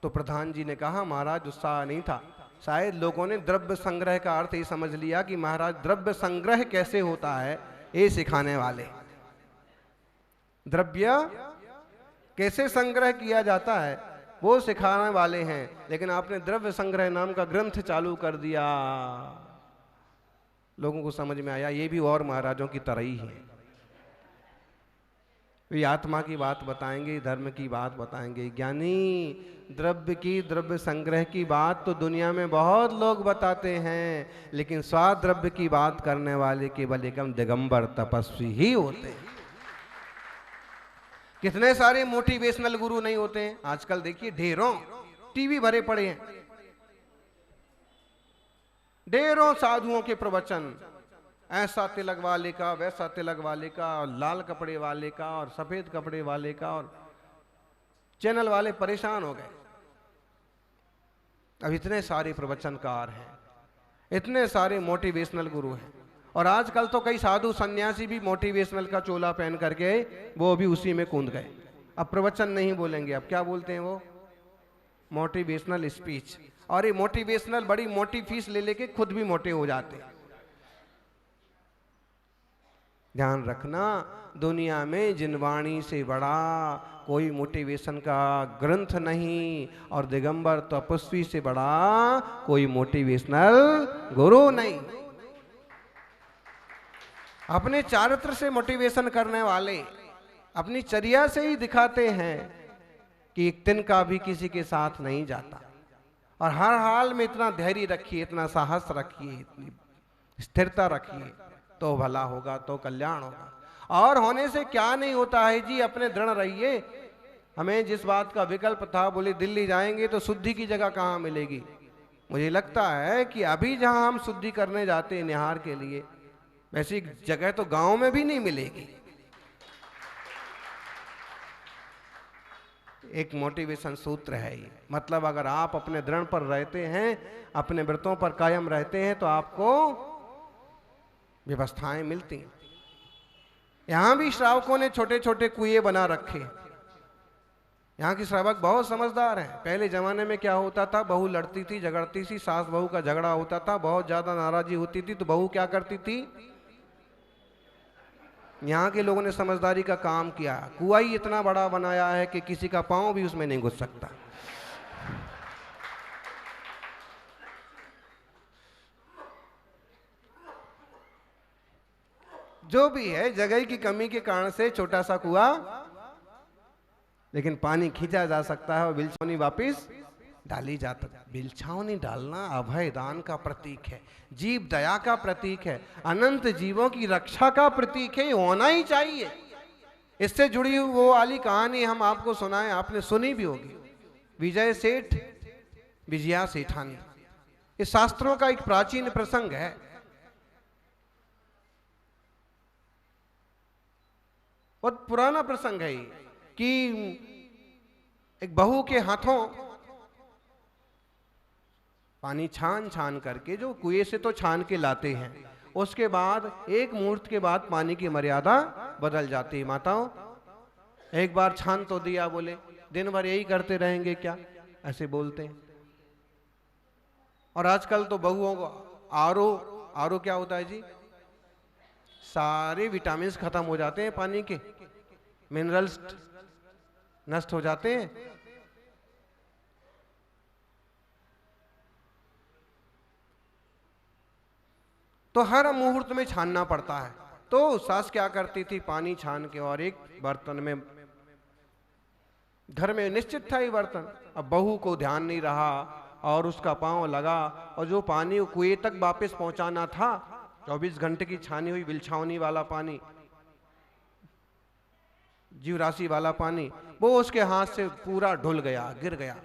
तो प्रधान जी ने कहा महाराज उत्साह नहीं था, शायद लोगों ने द्रव्य संग्रह का अर्थ ही समझ लिया कि महाराज द्रव्य संग्रह कैसे होता है ये सिखाने वाले, द्रव्य कैसे संग्रह किया जाता है वो सिखाने वाले हैं। लेकिन आपने द्रव्य संग्रह नाम का ग्रंथ चालू कर दिया, लोगों को समझ में आया ये भी और महाराजों की तरह ही है। वे आत्मा की बात बताएंगे, धर्म की बात बताएंगे। ज्ञानी द्रव्य की, द्रव्य संग्रह की बात तो दुनिया में बहुत लोग बताते हैं, लेकिन स्वाद्रव्य की बात करने वाले केवल एकम दिगंबर तपस्वी ही होते हैं। कितने सारे मोटिवेशनल गुरु नहीं होते हैं आजकल, देखिए ढेरों टीवी भरे पड़े हैं, ढेरों साधुओं के प्रवचन, ऐसा तिलक वाले का, वैसा तिलक वाले का, और लाल कपड़े वाले का, और सफेद कपड़े वाले का, और चैनल वाले परेशान हो गए। अब इतने सारे प्रवचनकार हैं, इतने सारे मोटिवेशनल गुरु हैं, और आजकल तो कई साधु सन्यासी भी मोटिवेशनल का चोला पहन करके वो भी उसी में कूद गए। अब प्रवचन नहीं बोलेंगे, अब क्या बोलते हैं वो, मोटिवेशनल स्पीच। और ये मोटिवेशनल बड़ी मोटी फीस ले लेके खुद भी मोटे हो जाते हैं। ध्यान रखना, दुनिया में जिनवाणी से बड़ा कोई मोटिवेशन का ग्रंथ नहीं, और दिगंबर तपस्वी से बड़ा कोई मोटिवेशनल गुरु नहीं। अपने चारित्र से मोटिवेशन करने वाले अपनी चर्या से ही दिखाते हैं कि एक दिन का भी किसी के साथ नहीं जाता, और हर हाल में इतना धैर्य रखिए, इतना साहस रखिए, इतनी स्थिरता रखिए, तो भला होगा, तो कल्याण होगा। और होने से क्या नहीं होता है जी, अपने दृढ़ रहिए। हमें जिस बात का विकल्प था, बोले दिल्ली जाएंगे तो शुद्धि की जगह कहाँ मिलेगी, मुझे लगता है कि अभी जहां हम शुद्धि करने जाते हैं निहार के लिए, वैसी जगह तो गांव में भी नहीं मिलेगी। एक मोटिवेशन सूत्र है ये, मतलब अगर आप अपने दृढ़ पर रहते हैं, अपने व्रतों पर कायम रहते हैं, तो आपको व्यवस्थाएं मिलती हैं। यहां भी श्रावकों ने छोटे छोटे कुएं बना रखे। यहाँ के श्रावक बहुत समझदार हैं। पहले जमाने में क्या होता था, बहू लड़ती थी, झगड़ती थी, सास बहू का झगड़ा होता था, बहुत ज्यादा नाराजी होती थी, तो बहू क्या करती थी, यहाँ के लोगों ने समझदारी का काम किया, कुआं ही इतना बड़ा बनाया है कि किसी का पांव भी उसमें नहीं घुस सकता। जो भी है, जगह की कमी के कारण से छोटा सा कुआं, लेकिन पानी खींचा जा सकता है और बिलछावनी वापिस डाली जाती है। बिलछावनी डालना अभय दान का प्रतीक है, जीव दया का प्रतीक है, अनंत जीवों की रक्षा का प्रतीक है, होना ही चाहिए। इससे जुड़ी हुई वो वाली कहानी हम आपको सुनाएं, आपने सुनी भी होगी, विजय सेठ विजया सेठानी। इस शास्त्रों का एक प्राचीन प्रसंग है। बहुत पुराना प्रसंग है कि एक बहू के हाथों पानी छान छान करके, जो कुएं से तो छान के लाते हैं, उसके बाद एक मुहूर्त के बाद पानी की मर्यादा बदल जाती है। माताओं, एक बार छान तो दिया, बोले दिन भर यही करते रहेंगे क्या, ऐसे बोलते हैं। और आजकल तो बहुओं को आरओ क्या होता है जी, सारे विटामिन खत्म हो जाते हैं, पानी के मिनरल्स नष्ट हो जाते हैं। तो हर मुहूर्त में छानना पड़ता है। तो सास क्या करती थी, पानी छान के और एक बर्तन में, घर में निश्चित था ये बर्तन, अब बहू को ध्यान नहीं रहा और उसका पांव लगा, और जो पानी कुएं तक वापस पहुंचाना था, 24 घंटे की छानी हुई बिलछावनी वाला पानी, जीवराशि वाला पानी, वो उसके हाथ से पूरा ढुल गया, गिर गया।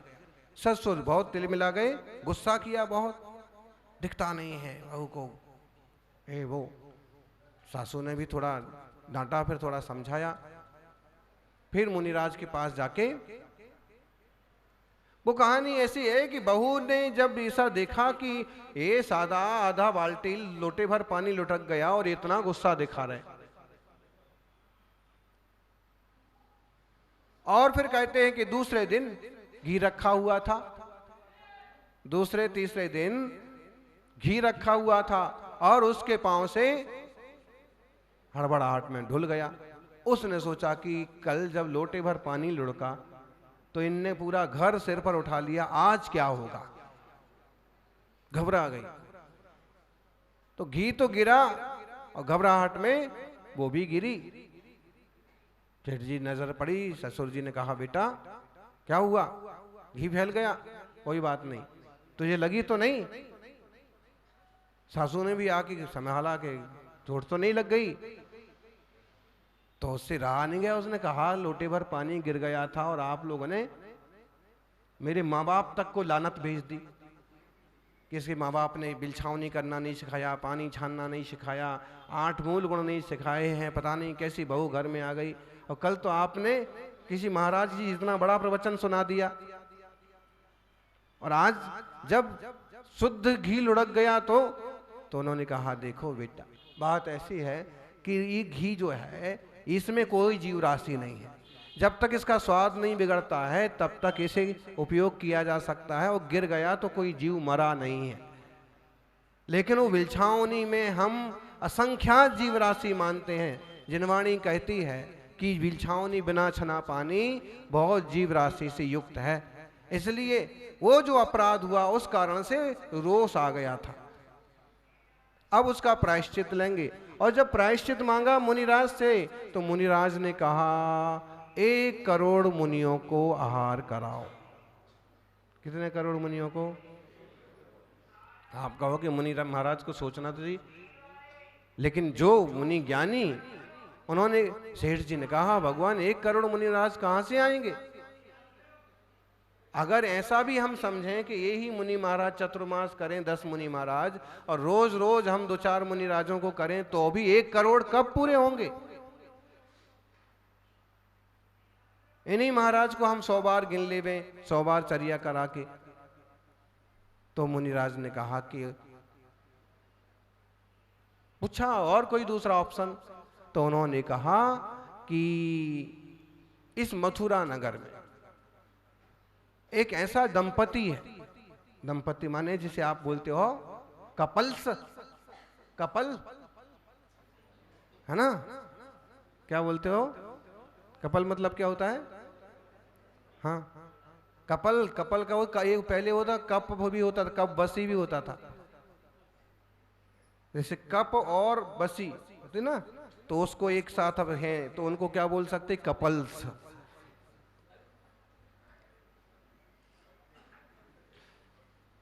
ससुर बहुत तिल मिला गए, गुस्सा किया बहुत, दिखता नहीं है बहू को। वो सासू ने भी थोड़ा डांटा, फिर थोड़ा समझाया, फिर मुनिराज के पास जाके वो कहानी ऐसी है कि बहू ने जब ऐसा देखा कि ये सादा आधा बाल्टी लोटे भर पानी लुढ़क गया और इतना गुस्सा दिखा रहे, और फिर कहते हैं कि दूसरे दिन घी रखा हुआ था, दूसरे तीसरे दिन घी रखा हुआ था और उसके पांव से हड़बड़ाहट में ढुल गया। उसने सोचा कि कल जब लोटे भर पानी लुढ़का तो इनने पूरा घर सिर पर उठा लिया, आज क्या होगा। घबरा गई, तो घी तो गिरा और घबराहट में वो भी गिरी। जेठ जी नजर पड़ी, ससुर जी ने कहा बेटा क्या हुआ, घी फैल गया। कोई बात नहीं, तुझे लगी तो नहीं। सासू ने भी आके संभाला के चोट तो नहीं लग गई। तो उससे रहा नहीं गया, उसने कहा लोटे भर पानी गिर गया था और आप लोगों ने मेरे माँ बाप तक को लानत भेज दी। किसी माँ बाप ने बिलछावनी करना नहीं सिखाया, पानी छानना नहीं सिखाया, 8 मूल गुण नहीं सिखाए हैं, पता नहीं कैसी बहू घर में आ गई। और कल तो आपने किसी महाराज जी इतना बड़ा प्रवचन सुना दिया, और आज जब शुद्ध घी लुढ़क गया तो उन्होंने कहा देखो बेटा, बात ऐसी है कि ये घी जो है इसमें कोई जीव राशि नहीं है। जब तक इसका स्वाद नहीं बिगड़ता है तब तक इसे उपयोग किया जा सकता है, और गिर गया तो कोई जीव मरा नहीं है। लेकिन वो बिलछावनी में हम असंख्यात जीव राशि मानते हैं। जिनवाणी कहती है कि बिलछावनी बिना छना पानी बहुत जीव राशि से युक्त है। इसलिए वो जो अपराध हुआ उस कारण से रोष आ गया था। अब उसका प्रायश्चित लेंगे। और जब प्रायश्चित मांगा मुनिराज से तो मुनिराज ने कहा 1 करोड़ मुनियों को आहार कराओ। कितने करोड़ मुनियों को? आप कहो कि मुनि महाराज को सोचना तो जी, लेकिन जो मुनि ज्ञानी उन्होंने, सेठ जी ने कहा भगवान 1 करोड़ मुनिराज कहां से आएंगे। अगर ऐसा भी हम समझें कि ये ही मुनि महाराज चतुर्मास करें 10 मुनि महाराज, और रोज रोज हम 2-4 मुनि राजों को करें, तो भी 1 करोड़ कब पूरे होंगे। इन्हीं महाराज को हम 100 बार गिन लेवे, 100 बार चर्या करा के। तो मुनिराज ने कहा कि पूछा और कोई दूसरा ऑप्शन, तो उन्होंने कहा कि इस मथुरा नगर में एक ऐसा दंपति है, दंपति माने जिसे आप बोलते हो कपल्स, कपल है ना, क्या बोलते हो कपल, मतलब क्या होता है? हाँ, कपल, कपल का वो एक पहले होता कप भी होता था, कप बसी भी होता था। जैसे कप और बसी होती ना, तो उसको एक साथ अब हैं तो उनको क्या बोल सकते? कपल्स।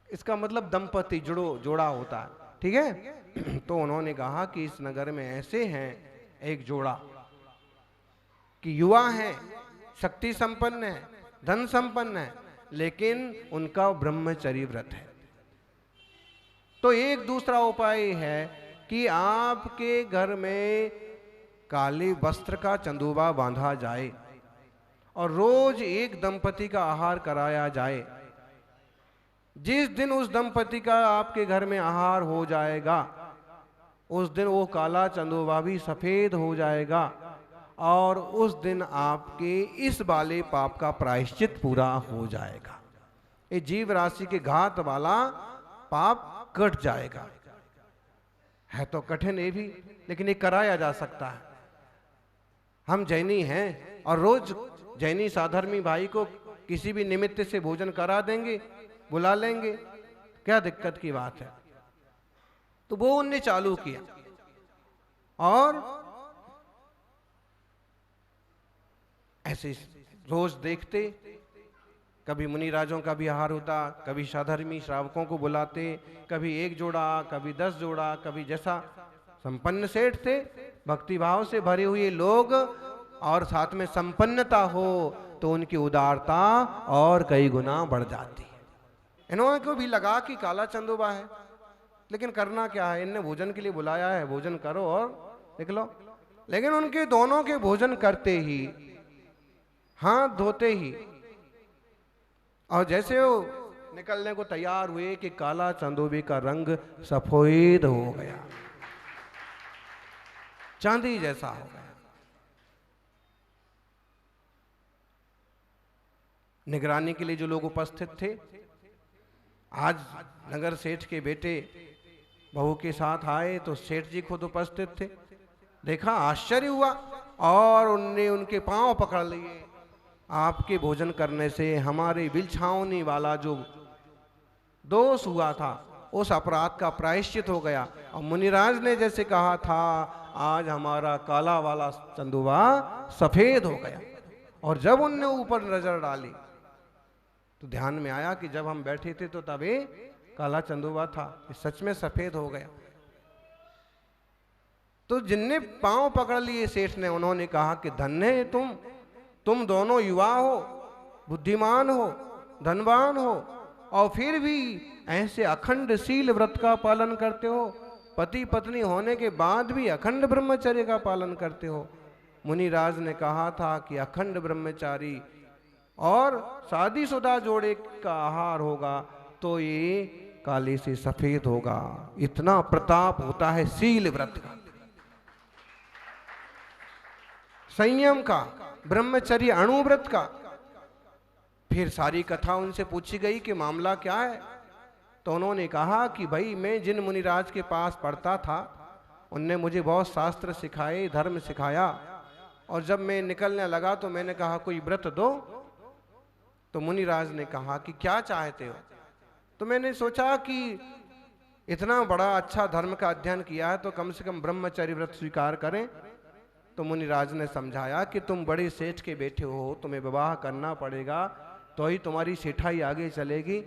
इसका मतलब दंपति जोड़ा होता है, ठीक है। तो उन्होंने कहा कि इस नगर में ऐसे हैं एक जोड़ा कि युवा है, शक्ति संपन्न है, धन संपन्न है, लेकिन उनका ब्रह्मचर्य व्रत है। तो एक दूसरा उपाय है कि आपके घर में काले वस्त्र का चंदूबा बांधा जाए और रोज एक दंपति का आहार कराया जाए। जिस दिन उस दंपति का आपके घर में आहार हो जाएगा उस दिन वो काला चंदोबा भी सफेद हो जाएगा, और उस दिन आपके इस वाले पाप का प्रायश्चित पूरा हो जाएगा। ये जीव राशि के घात वाला पाप कट जाएगा। है तो कठिन ये भी, लेकिन ये कराया जा सकता है। हम जैनी हैं और रोज जैनी साधर्मी भाई को किसी भी निमित्त से भोजन करा देंगे, बुला लेंगे, क्या दिक्कत की बात है। तो वो उनने चालू किया, और ऐसे रोज देखते, कभी मुनि राजों का भी आहार होता, कभी साधर्मी श्रावकों को बुलाते, कभी 1 जोड़ा, कभी 10 जोड़ा, कभी जैसा संपन्न सेठ थे, भक्ति भाव से भरे हुए लोग, और साथ में संपन्नता हो तो उनकी उदारता और कई गुना बढ़ जाती है। इन्होंने को भी लगा कि काला चंदोबा है, लेकिन करना क्या है, इनने भोजन के लिए बुलाया है, भोजन करो और निकलो। लेकिन उनके दोनों के भोजन करते ही, हाथ धोते ही और जैसे वो निकलने को तैयार हुए कि काला चंदोबी का रंग सफेद हो गया, चांदी जैसा हो गया। निगरानी के लिए जो लोग उपस्थित थे, आज नगर सेठ के बेटे बहू के साथ आए तो सेठ जी खुद उपस्थित थे। देखा, आश्चर्य हुआ और उनने उनके पांव पकड़ लिए। आपके भोजन करने से हमारे बिलछावनी वाला जो दोष हुआ था उस अपराध का प्रायश्चित हो गया। और मुनिराज ने जैसे कहा था, आज हमारा काला वाला चंदुआ सफेद हो गया। और जब उनने ऊपर नजर डाली तो ध्यान में आया कि जब हम बैठे थे तो तभी काला चंदुआ था, सच में सफेद हो गया। तो जिनने पांव पकड़ लिए सेठ ने, उन्होंने कहा कि धन्य है तुम दोनों युवा हो, बुद्धिमान हो, धनवान हो, और फिर भी ऐसे अखंड शील व्रत का पालन करते हो। पति पत्नी होने के बाद भी अखंड ब्रह्मचर्य का पालन करते हो। मुनिराज ने कहा था कि अखंड ब्रह्मचारी और शादीशुदा जोड़े का आहार होगा तो ये काले से सफेद होगा। इतना प्रताप होता है शील व्रत का, संयम का, ब्रह्मचर्य अणुव्रत का। फिर सारी कथा उनसे पूछी गई कि मामला क्या है। तो उन्होंने कहा कि भाई, मैं जिन मुनिराज के पास पढ़ता था उनने मुझे बहुत शास्त्र सिखाए, धर्म सिखाया, और जब मैं निकलने लगा तो मैंने कहा कोई व्रत दो। तो मुनिराज ने कहा कि क्या चाहते हो। तो मैंने सोचा कि इतना बड़ा अच्छा धर्म का अध्ययन किया है तो कम से कम ब्रह्मचर्य व्रत स्वीकार करें। तो मुनिराज ने समझाया कि तुम बड़े सेठ के बेटे हो, तुम्हें विवाह करना पड़ेगा तो ही तुम्हारी सेठाई आगे चलेगी।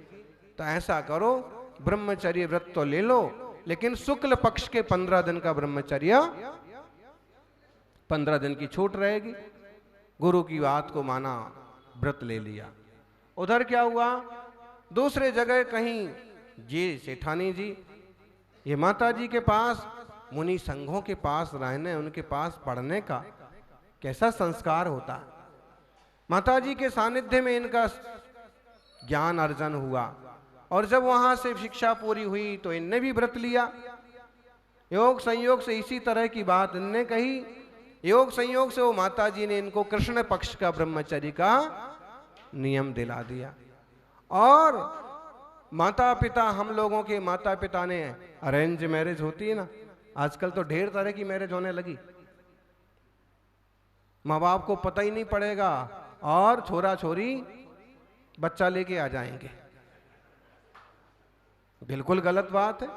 तो ऐसा करो, ब्रह्मचर्य व्रत तो ले लो, लेकिन शुक्ल पक्ष के 15 दिन का ब्रह्मचर्य, 15 दिन की छूट रहेगी। गुरु की बात को माना, व्रत ले लिया। उधर क्या हुआ, दूसरे जगह कहीं ये सेठानी जी ये माता जी के पास, मुनि संघों के पास रहने, उनके पास पढ़ने का कैसा संस्कार होता है। माता जी के सानिध्य में इनका ज्ञान अर्जन हुआ, और जब वहां से शिक्षा पूरी हुई तो इनने भी व्रत लिया। योग संयोग से इसी तरह की बात इनने कही। योग संयोग से वो माता जी ने इनको कृष्ण पक्ष का ब्रह्मचर्य का नियम दिला दिया। और माता पिता, हम लोगों के माता पिता ने, अरेंज मैरिज होती है ना आजकल, तो ढेर तरह की मैरिज होने लगी। माँ बाप को पता ही नहीं पड़ेगा और छोरा छोरी बच्चा लेके आ जाएंगे। बिल्कुल गलत बात है।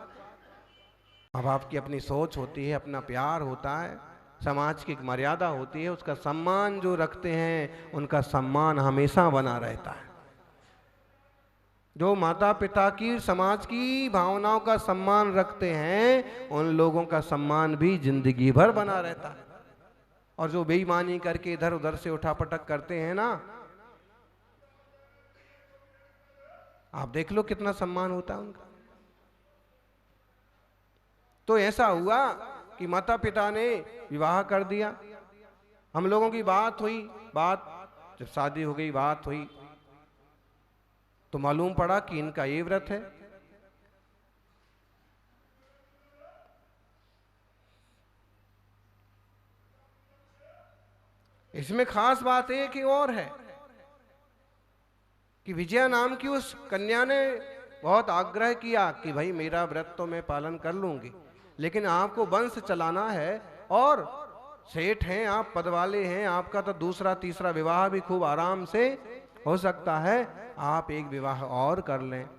माँ बाप की अपनी सोच होती है, अपना प्यार होता है, समाज की एक मर्यादा होती है, उसका सम्मान जो रखते हैं उनका सम्मान हमेशा बना रहता है। जो माता पिता की, समाज की भावनाओं का सम्मान रखते हैं उन लोगों का सम्मान भी जिंदगी भर बना रहता है। और जो बेईमानी करके इधर उधर से उठापटक करते हैं ना, आप देख लो कितना सम्मान होता है उनका। तो ऐसा हुआ कि माता पिता ने विवाह कर दिया। हम लोगों की बात हुई, बात जब शादी हो गई, बात हुई तो मालूम पड़ा कि इनका ये व्रत है। इसमें खास बात एक ही और है कि विजया नाम की उस कन्या ने बहुत आग्रह किया कि भाई मेरा व्रत तो मैं पालन कर लूंगी, लेकिन आपको वंश चलाना है, और सेठ हैं आप, पद वाले हैं, आपका तो दूसरा तीसरा विवाह भी खूब आराम से हो सकता है, आप एक विवाह और कर लें।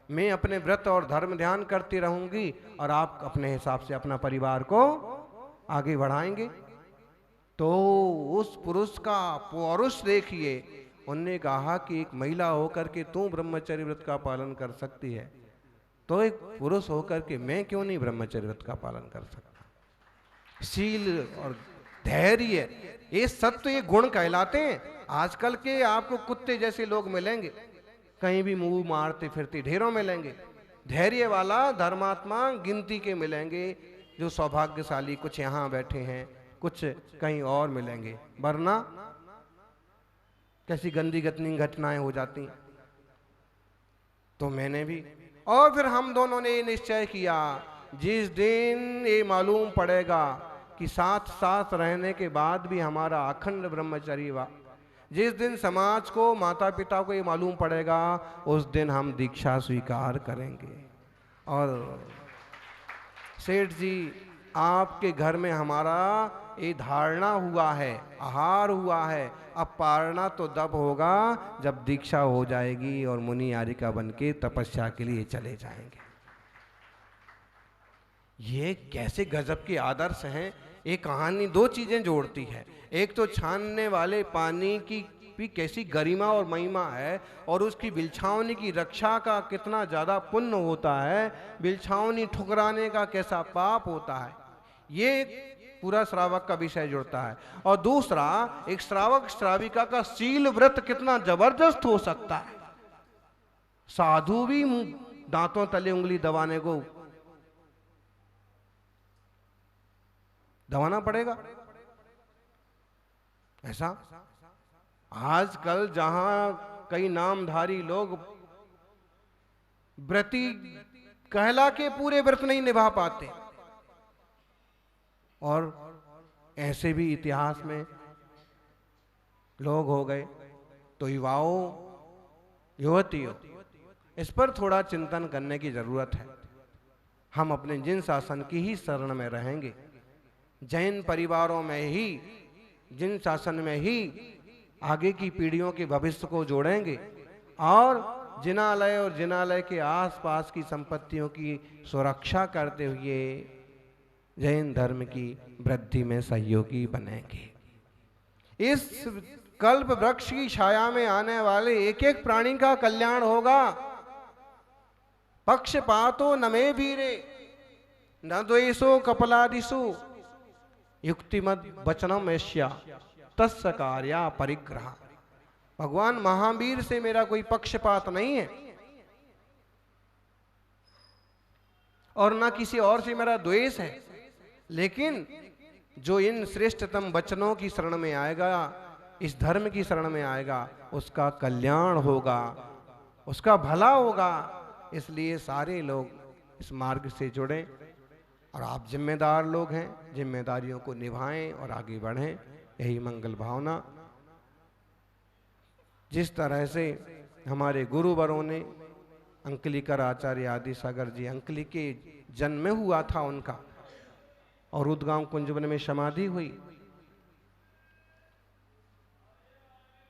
मैं अपने व्रत और धर्म ध्यान करती रहूंगी और आप अपने हिसाब से अपना परिवार को आगे बढ़ाएंगे। तो उस पुरुष का पौरुष देखिए। उनने कहा कि एक महिला होकर के तू ब्रह्मचर्य व्रत का पालन कर सकती है, तो एक पुरुष होकर के मैं क्यों नहीं ब्रह्मचर्य व्रत का पालन कर सकता। शील और धैर्य, ये सत्व, ये गुण कहलाते हैं। आजकल के आपको कुत्ते जैसे लोग मिलेंगे, कहीं भी मुंह मारते फिरते ढेरों मिलेंगे। धैर्य वाला धर्मात्मा गिनती के मिलेंगे, जो सौभाग्यशाली कुछ यहाँ बैठे हैं, कुछ कहीं और मिलेंगे, वरना कैसी गंदी घटनाएं हो जाती। तो मैंने भी, और फिर हम दोनों ने ये निश्चय किया, जिस दिन ये मालूम पड़ेगा कि साथ साथ रहने के बाद भी हमारा अखंड ब्रह्मचर्य हुआ, जिस दिन समाज को, माता पिता को ये मालूम पड़ेगा, उस दिन हम दीक्षा स्वीकार करेंगे। और सेठ जी, आपके घर में हमारा ये धारणा हुआ है, आहार हुआ है, अब पारना तो तब होगा जब दीक्षा हो जाएगी और मुनि आरिका बन के तपस्या के लिए चले जाएंगे। ये कैसे गजब के आदर्श हैं। ये कहानी दो चीजें जोड़ती है, एक तो छानने वाले पानी की भी कैसी गरिमा और महिमा है, और उसकी बिलछावनी की रक्षा का कितना ज़्यादा पुण्य होता है, बिलछावनी ठुकराने का कैसा पाप होता है, ये पूरा श्रावक का विषय जुड़ता है। और दूसरा, एक श्रावक श्राविका का शील व्रत कितना जबरदस्त हो सकता है। साधु भी दांतों तले उंगली दबाने को दबाना पड़ेगा, ऐसा आजकल जहां कई नामधारी लोग व्रती कहला के पूरे व्रत नहीं निभा पाते, और ऐसे भी इतिहास में लोग हो गए। तो युवाओं, युवतियों, इस पर थोड़ा चिंतन करने की जरूरत है। हम अपने जिन शासन की ही शरण में रहेंगे, जैन परिवारों में ही, जिन शासन में ही आगे की पीढ़ियों के भविष्य को जोड़ेंगे, और जिनालय और जिनालय के आसपास की संपत्तियों की सुरक्षा करते हुए जैन धर्म की वृद्धि में सहयोगी बनेंगे। इस कल्प वृक्ष की छाया में आने वाले एक एक प्राणी का कल्याण होगा। पक्षपातो न मे वीरे न द्वेषो कपलादिषु युक्तिमद वचनम ऐश्या तस्य कार्या परिग्रह। भगवान महावीर से मेरा कोई पक्षपात नहीं है, और ना किसी और से मेरा द्वेष है, लेकिन जो इन श्रेष्ठतम वचनों की शरण में आएगा, इस धर्म की शरण में आएगा, उसका कल्याण होगा, उसका भला होगा। इसलिए सारे लोग इस मार्ग से जुड़ें, और आप जिम्मेदार लोग हैं, जिम्मेदारियों को निभाएं और आगे बढ़ें, यही मंगल भावना। जिस तरह से हमारे गुरुवरों ने, अंकलिकर आचार्य आदि सागर जी, अंकली के जन्म में हुआ था उनका, और उद्गाम कुंजवन में समाधि हुई,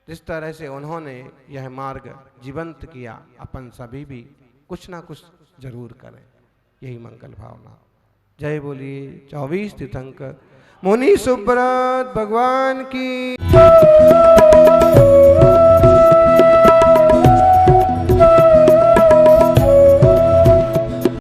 जिस तरह से उन्होंने यह मार्ग जीवंत किया, अपन सभी भी कुछ ना कुछ जरूर करें, यही मंगल भावना। जय बोलिए 24 तीर्थंकर मुनि सुब्रत भगवान की।